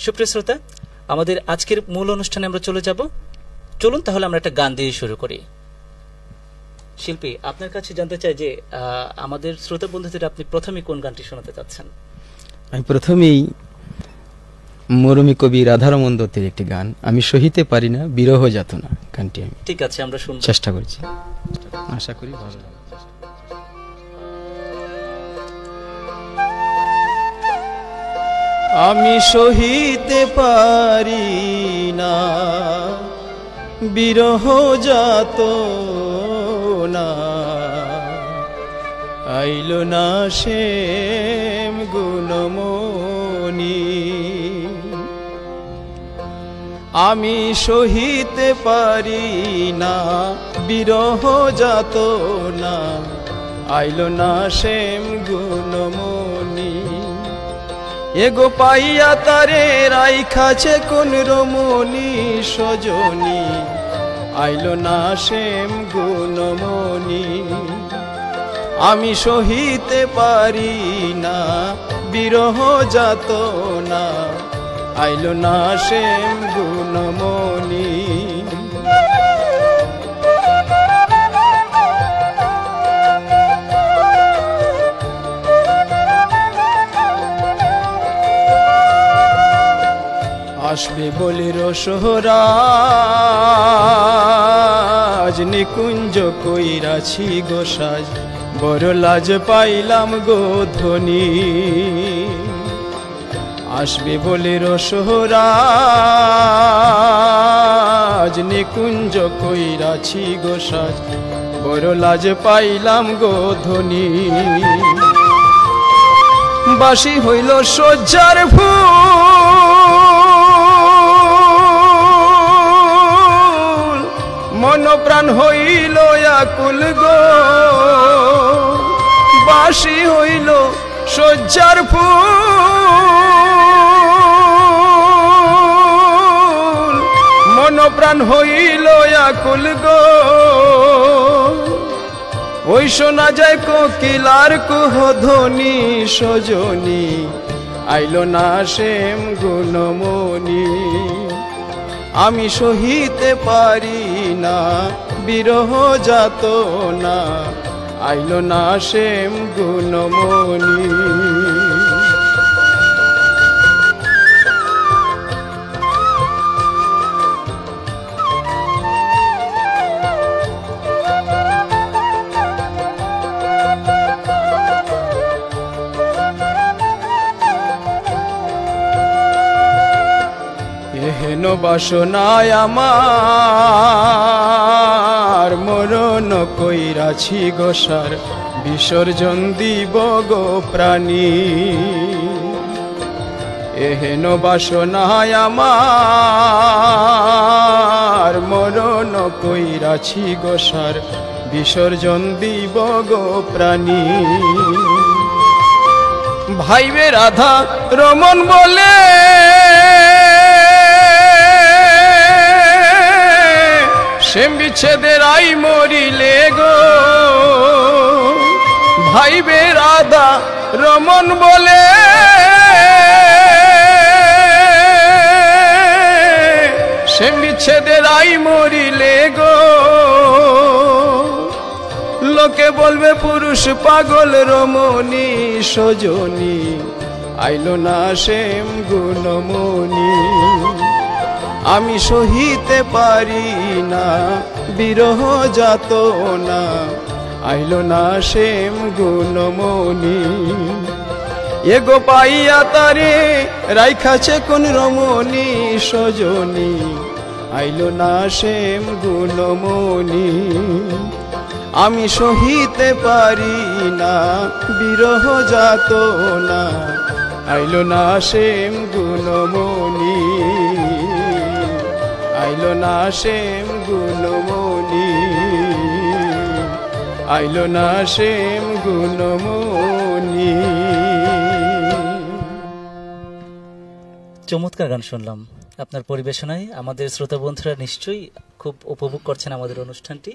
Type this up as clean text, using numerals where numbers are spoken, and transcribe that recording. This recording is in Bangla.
সুপ্রিয় শ্রোতা, আমাদের আজকের মূল অনুষ্ঠানে আমরা চলে যাব। চলুন তাহলে আমরা একটা গান দিয়ে শুরু করি। শিল্পী, আপনার কাছে জানতে চাই যে আমাদের শ্রোতা বন্ধুদের আপনি প্রথমে কোন গানটি শোনাতে চাচ্ছেন? আমি প্রথমেই মরমী কবি রাধারমণ দত্তের একটি গান, আমি সহিতে পারি না বিরহ যাতনা, গানটি আমি ঠিক আছে, আমরা শুনব, চেষ্টা করছি, আশা করি ভালো লাগবে। আমি সহিতে পারি না বিরহ যাতনা, আইল না শ্যাম গুণমণি। আমি সহিতে পারি না বিরহ যাতনা, আইল না শ্যাম গুণমণি। এগো পাইয়া তারে রাইখাছে কোন রমণী সজনী, আইল না শ্যাম গুণমণি। আমি সহিতে পারি না বিরহ যাতনা, আইল না শ্যাম গুণমণি। আসবে বলে রসহরাজ, নিকুঞ্জ কইরাছি গোসাজ, বড় লাজ পাইলাম গো ধ্বনি। আসবে বলে রসহরাজ, নিকুঞ্জ কইরাছি গোসাজ, বড় লাজ পাইলাম গো ধ্বনি। বাসি হইল সজ্জার ফুল, মন প্রাণ হইল আকুল গো। বাসি হইল সজ্জার ফুল, মন প্রাণ হইল আকুল গো। ওই শোনা যায় কোকিলার কুহধ্বনি সজনী, আইল না শ্যাম গুণমণি। আমি সহিতে পারি না বিরহ যাতনা, আইল না শ্যাম গুণমণি। এহেন বাসনায় আমার, মরণ কইরাছি গোসার, বিসর্জন দিব গো প্রাণী। এহেন বাসনায় আমার, মরণ কইরাছি গোসার, বিসর্জন দিব গো প্রাণী। ভাইবে রাধা রমণ বলে শ্যাম বিচ্ছেদের আই মরিলে গো। ভাইবে রাধা রমণ বলে শ্যাম বিচ্ছেদের আই মরিলে গো। লোকে বলবে পুরুষ পাগল রমণী সজনী, আইল না শ্যাম গুণমণি। আমি সহিতে পারি না বিরহ যাতনা, আইল না শ্যাম গুণমণি। এগো পাইয়া তারে রাইখাছে কোন রমণী সজনী, আইল না শ্যাম গুণমণি। আমি সহিতে পারি না বিরহ যাতনা, আইল না শ্যাম গুণমণি। আইল না শ্যাম গুণমণি, আইল না শ্যাম গুণমণি। চমৎকার গান শুনলাম আপনার পরিবেশনায়। আমাদের শ্রোতা বন্ধুরা নিশ্চয়ই খুব উপভোগ করছেন আমাদের অনুষ্ঠানটি।